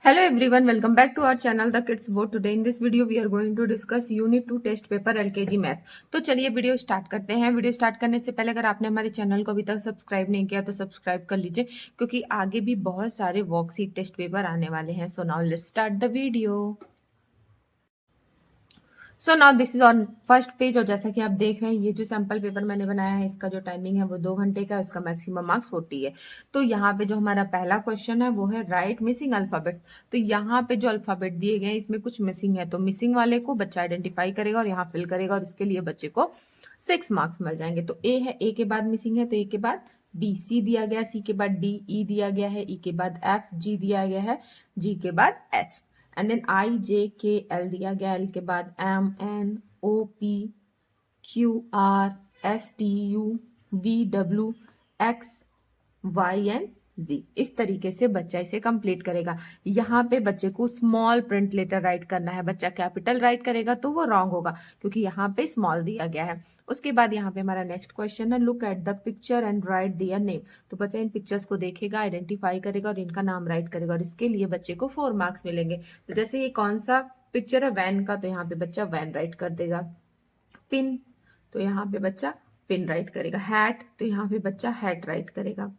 Hello everyone, welcome back to our channel The Kids Board. Today in this video we are going to discuss Unit 2 test paper LKG math. तो चलिए video start करते हैं। Video start करने से पहले अगर आपने हमारे चैनल को अभी तक सब्सक्राइब नहीं किया तो सब्सक्राइब कर लीजिए, क्योंकि आगे भी बहुत सारे वर्कशीट टेस्ट पेपर आने वाले हैं। So now let's start the video. So now this is on first page, और जैसा कि आप देख रहे हैं ये जो सैंपल पेपर मैंने बनाया है इसका जो टाइमिंग है वो 2 घंटे का है। इसका मैक्सिमम मार्क्स 40 है। तो यहाँ पे जो हमारा पहला क्वेश्चन है वो है राइट मिसिंग अल्फाबेट। तो यहाँ पे जो अल्फाबेट दिए गए हैं इसमें कुछ मिसिंग है, तो मिसिंग वाले को बच्चा आइडेंटिफाई करेगा और यहाँ फिल करेगा, और इसके लिए बच्चे को 6 मार्क्स मिल जाएंगे। तो ए है, ए के बाद मिसिंग है तो ए के बाद बी, सी दिया गया, सी के बाद डी, ई दिया गया है, ई के बाद एफ, जी दिया गया है, जी के बाद H, and then I J K L दिया गया, एल के बाद M N O P Q R S T U V W X Y and Z. इस तरीके से बच्चा इसे कंप्लीट करेगा। यहाँ पे बच्चे को स्मॉल प्रिंट लेटर राइट करना है। बच्चा कैपिटल राइट करेगा तो वो रॉन्ग होगा, क्योंकि यहाँ पे स्मॉल दिया गया है। उसके बाद यहाँ पे हमारा नेक्स्ट क्वेश्चन है look at the picture and write their name. तो बच्चा इन पिक्चर्स को देखेगा, आइडेंटिफाई करेगा और इनका नाम राइट करेगा, और इसके लिए बच्चे को 4 मार्क्स मिलेंगे। तो जैसे ये कौन सा पिक्चर है, वैन का, तो यहाँ पे बच्चा वैन राइट कर देगा। पिन, तो यहाँ पे बच्चा पिन राइट करेगा। हैट, तो यहाँ पे बच्चा हैट राइट करेगा।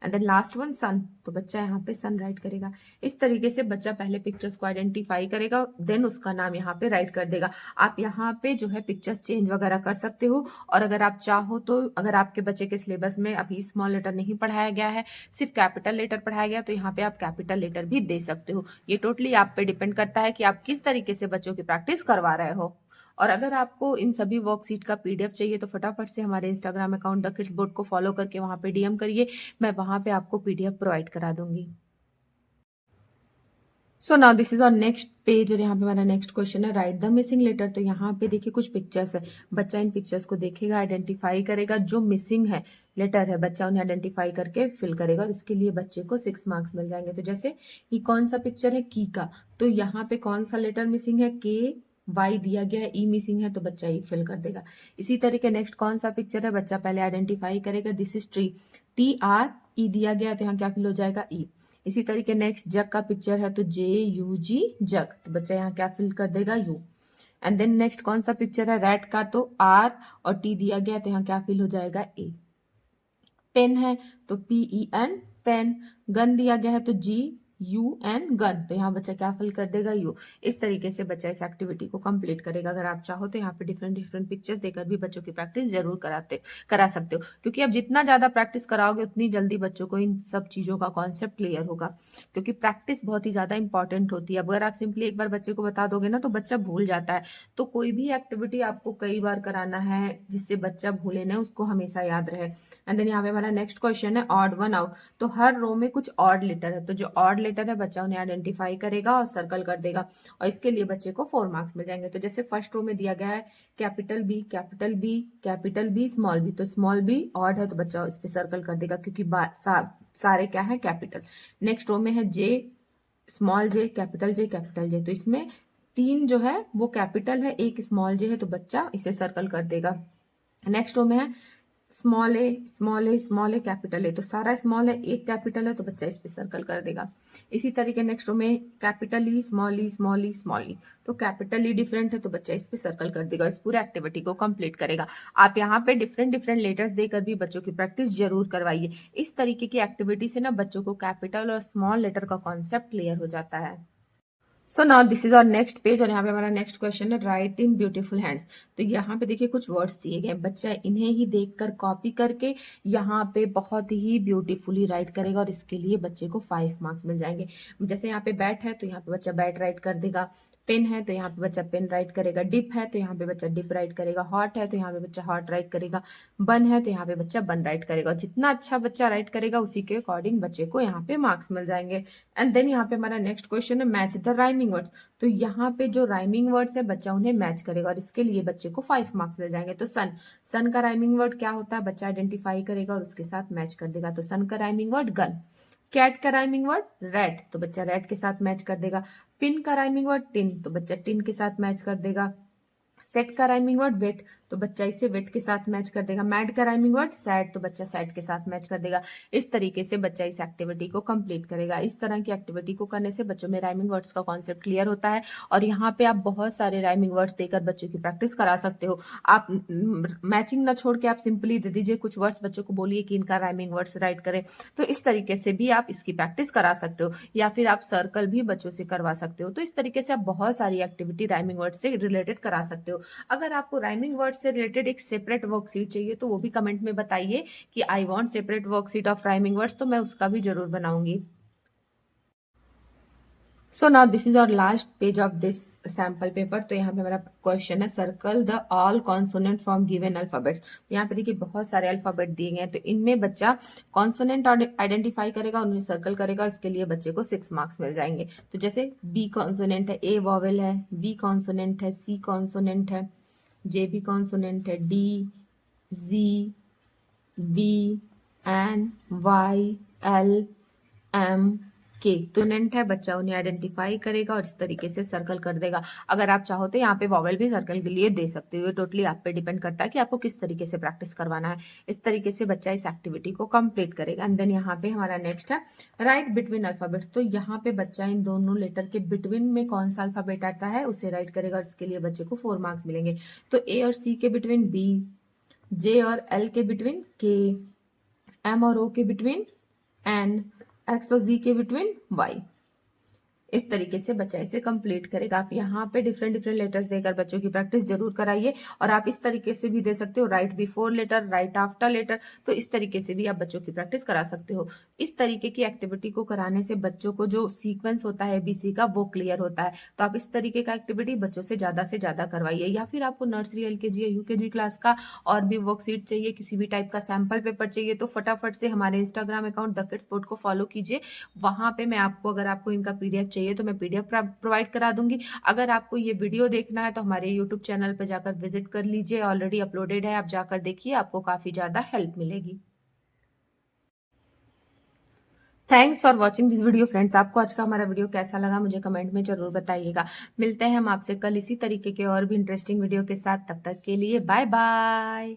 एंड देन लास्ट वन सन, तो बच्चा यहाँ पे सन राइट करेगा। इस तरीके से बच्चा पहले पिक्चर्स को आइडेंटिफाई करेगा, देन उसका नाम यहाँ पे राइट कर देगा। आप यहाँ पे जो है पिक्चर्स चेंज वगैरह कर सकते हो, और अगर आप चाहो तो अगर आपके बच्चे के सिलेबस में अभी स्मॉल लेटर नहीं पढ़ाया गया है, सिर्फ कैपिटल लेटर पढ़ाया गया, तो यहाँ पे आप कैपिटल लेटर भी दे सकते हो। ये टोटली आप पे डिपेंड करता है कि आप किस तरीके से बच्चों की प्रैक्टिस करवा रहे हो। और अगर आपको इन सभी वर्कशीट का पीडीएफ चाहिए तो फटाफट से हमारे Instagram account the kids board को फॉलो करके वहां पे डीएम करिए, मैं वहां पे आपको पीडीएफ प्रोवाइड करा दूंगी। सो नाउ दिस इज और नेक्स्ट पेज, और यहाँ पे हमारा नेक्स्ट क्वेश्चन है राइट द मिसिंग लेटर। तो यहाँ पे देखिए कुछ पिक्चर्स है, बच्चा इन पिक्चर्स को देखेगा, आइडेंटिफाई करेगा, जो मिसिंग है लेटर है बच्चा उन्हें आइडेंटिफाई करके फिल करेगा, और इसके लिए बच्चे को 6 मार्क्स मिल जाएंगे। तो जैसे ये कौन सा पिक्चर है, की का, तो यहाँ पे कौन सा लेटर मिसिंग है, के, वाई दिया गया है, ई मिसिंग है तो बच्चा ई फिल कर देगा। इसी तरीके नेक्स्ट कौन सा पिक्चर है, बच्चा पहले आइडेंटिफाई करेगा, this is tree, T R E दिया गया तो यहाँ क्या फिल हो जाएगा, ई। इसी तरीके नेक्स्ट जग का पिक्चर है तो जे यू जी जग, तो बच्चा यहाँ क्या फिल कर देगा, यू। एंड देन नेक्स्ट कौन सा पिक्चर है, रेड का, तो आर और टी दिया गया तो यहाँ क्या फिल हो जाएगा, ए। पेन है तो P E N pen, gun दिया गया है तो जी यू एन गन, तो यहाँ बच्चा क्या फिल कर देगा, यू। इस तरीके से बच्चा इस एक्टिविटी को कंप्लीट करेगा। अगर आप चाहो तो यहाँ पे डिफरेंट डिफरेंट पिक्चर्स देकर भी बच्चों की प्रैक्टिस जरूर करा सकते हो, क्योंकि अब जितना ज्यादा प्रैक्टिस कराओगे उतनी जल्दी बच्चों को इन सब चीजों का कॉन्सेप्ट क्लियर होगा, क्योंकि प्रैक्टिस बहुत ही ज्यादा इंपॉर्टेंट होती है। अगर आप सिंपली एक बार बच्चे को बता दोगे ना तो बच्चा भूल जाता है। तो कोई भी एक्टिविटी आपको कई बार कराना है जिससे बच्चा भूले ना, उसको हमेशा याद रहे। एंड देन यहाँ पे हमारा नेक्स्ट क्वेश्चन है ऑड वन आउट। तो हर रो में कुछ ऑड लेटर है, तो जो ऑड लेटर है बच्चा उन्हें आइडेंटिफाई करेगा और सर्कल कर देगा, और इसके लिए बच्चे को 4 मार्क्स मिल जाएंगे। तो जैसे फर्स्ट रो में दिया गया है capital B capital B capital B small B, तो स्मॉल बी ऑड है तो बच्चा इस पे सर्कल कर देगा, क्योंकि सारे क्या है, कैपिटल। नेक्स्ट रो में है जे स्मॉल जे कैपिटल जे, तो इसमें 3 जो है वो कैपिटल है, एक स्मॉल जे है, तो बच्चा इसे सर्कल कर देगा। नेक्स्ट रो में है small A small A small A capital A, तो सारा स्मॉल है, एक कैपिटल है, तो बच्चा इस पे सर्कल कर देगा। इसी तरीके नेक्स्ट रो में कैपिटल ई स्मॉल ई स्मॉल ई स्मॉल ई, तो कैपिटल ई डिफरेंट है तो बच्चा इस पे सर्कल कर देगा, इस पूरे एक्टिविटी को कंप्लीट करेगा। आप यहाँ पे डिफरेंट डिफरेंट लेटर्स देकर भी बच्चों की प्रैक्टिस जरूर करवाइए। इस तरीके की एक्टिविटी से ना बच्चों को कैपिटल और स्मॉल लेटर का कॉन्सेप्ट क्लियर हो जाता है। So now this is our next page, और यहाँ पे हमारा नेक्स्ट क्वेश्चन है राइट इन ब्यूटीफुल हैंड्स। तो यहाँ पे देखिए कुछ वर्ड्स दिए गए, बच्चा इन्हें ही देखकर कॉपी करके यहाँ पे बहुत ही ब्यूटीफुली राइट करेगा, और इसके लिए बच्चे को 5 मार्क्स मिल जाएंगे। जैसे यहाँ पे बैट है तो यहाँ पे बच्चा बैट राइट कर देगा, पेन है तो यहाँ पे बच्चा पेन राइट करेगा, डिप है तो यहाँ पे बच्चा डिप राइट करेगा, हॉट है तो यहाँ पे बच्चा हॉट राइट करेगा, बन है तो यहाँ पे बच्चा बन राइट करेगा। जितना अच्छा बच्चा राइट करेगा उसी के अकॉर्डिंग बच्चे को यहाँ पे मार्क्स मिल जाएंगे। एंड देन यहाँ पे हमारा नेक्स्ट क्वेश्चन है मैच द राइमिंग वर्ड्स। तो यहाँ पे जो राइमिंग वर्ड्स है बच्चा उन्हें मैच करेगा, और इसके लिए बच्चे को 5 मार्क्स मिल जाएंगे। तो सन, सन का राइमिंग वर्ड क्या होता है, बच्चा आइडेंटिफाई करेगा और उसके साथ मैच कर देगा। तो सन का राइमिंग वर्ड गन। कैट का राइमिंग वर्ड रेड, तो बच्चा रेड के साथ मैच कर देगा। पिन का राइमिंग वर्ड टिन, तो बच्चा टिन के साथ मैच कर देगा। सेट का राइमिंग वर्ड वेट, तो बच्चा इसे विट के साथ मैच कर देगा। मैड का राइमिंग वर्ड सैड, तो बच्चा सैड के साथ मैच कर देगा। इस तरीके से बच्चा इस एक्टिविटी को कंप्लीट करेगा। इस तरह की एक्टिविटी को करने से बच्चों में राइमिंग वर्ड्स का कॉन्सेप्ट क्लियर होता है। और यहाँ पे आप बहुत सारे राइमिंग वर्ड्स देकर बच्चों की प्रैक्टिस करा सकते हो। आप मैचिंग ना छोड़ के आप सिंपली दे दीजिए कुछ वर्ड्स, बच्चों को बोलिए कि इनका राइमिंग वर्ड्स राइट करें। तो इस तरीके से भी आप इसकी प्रैक्टिस करा सकते हो, या फिर आप सर्कल भी बच्चों से करवा सकते हो। तो इस तरीके से आप बहुत सारी एक्टिविटी राइमिंग वर्ड से रिलेटेड करा सकते हो। अगर आपको राइमिंग वर्ड से रिलेटेड एक सेपरेट वर्कशीट चाहिए तो वो भी कमेंट में बताइए कि I want separate worksheet of rhyming words, तो मैं उसका भी जरूर बनाऊंगी। So now this is our last page of this sample paper. तो यहाँ पे मेरा क्वेश्चन है, circle the all consonant from given alphabets. तो यहाँ पे देखिए बहुत सारे अल्फाबेट दिए गए हैं, तो इनमें बच्चा कॉन्सोनेंट आइडेंटिफाई करेगा और उन्हें सर्कल करेगा। इसके लिए बच्चे को 6 मार्क्स मिल जाएंगे। तो जैसे बी कॉन्सोनेंट है, ए वॉवेल है, बी कॉन्सोनेंट है, सी कॉन्सोनेंट है, जे भी कॉन्सोनेंट है, D, G, B, N, Y, L, M, K consonant है। बच्चा उन्हें आइडेंटिफाई करेगा और इस तरीके से सर्कल कर देगा। अगर आप चाहो तो यहाँ पे वॉवेल भी सर्कल के लिए दे सकते हो। ये टोटली आप पे डिपेंड करता है कि आपको किस तरीके से प्रैक्टिस करवाना है। इस तरीके से बच्चा इस एक्टिविटी को कंप्लीट करेगा। एंड देन यहाँ पे हमारा नेक्स्ट है राइट बिटवीन अल्फाबेट्स। तो यहाँ पे बच्चा इन दोनों लेटर के बिटवीन में कौन सा अल्फाबेट आता है उसे राइट करेगा और इसके लिए बच्चे को 4 मार्क्स मिलेंगे। तो ए और सी के बिटवीन बी, जे और एल के बिटवीन के, एम और ओ के बिटवीन एन, एक्स और जी के बिटवीन वाई। इस तरीके से बच्चा इसे कंप्लीट करेगा। आप यहाँ पे डिफरेंट डिफरेंट लेटर्स देकर बच्चों की प्रैक्टिस जरूर कराइए। और आप इस तरीके से भी दे सकते हो, write before letter, write after letter. तो इस तरीके से भी आप बच्चों की प्रैक्टिस करा सकते हो। इस तरीके की एक्टिविटी को कराने से बच्चों को जो सीक्वेंस होता है एबीसी का वो क्लियर होता है। तो आप इस तरीके का एक्टिविटी बच्चों से ज्यादा करवाइए। या फिर आपको नर्सरी, एलकेजी या यूकेजी क्लास का और भी वर्कशीट चाहिए, किसी भी टाइप का सैंपल पेपर चाहिए, तो फटाफट से हमारे Instagram account the kids board को फॉलो कीजिए। वहां पे मैं आपको, अगर आपको इनका पीडीएफ चाहिए तो मैं पीडीएफ प्रोवाइड करा दूंगी। अगर आपको ये वीडियो देखना है तो हमारे यूट्यूब चैनल पर जाकर विजिट कर लीजिए, ऑलरेडी अपलोडेड है, आप जाकर देखिए, आपको काफी ज्यादा हेल्प मिलेगी। Thanks for watching this video friends. आपको आज का हमारा वीडियो कैसा लगा मुझे कमेंट में जरूर बताइएगा। मिलते हैं हम आपसे कल इसी तरीके के और भी इंटरेस्टिंग वीडियो के साथ। तब तक के लिए बाय बाय।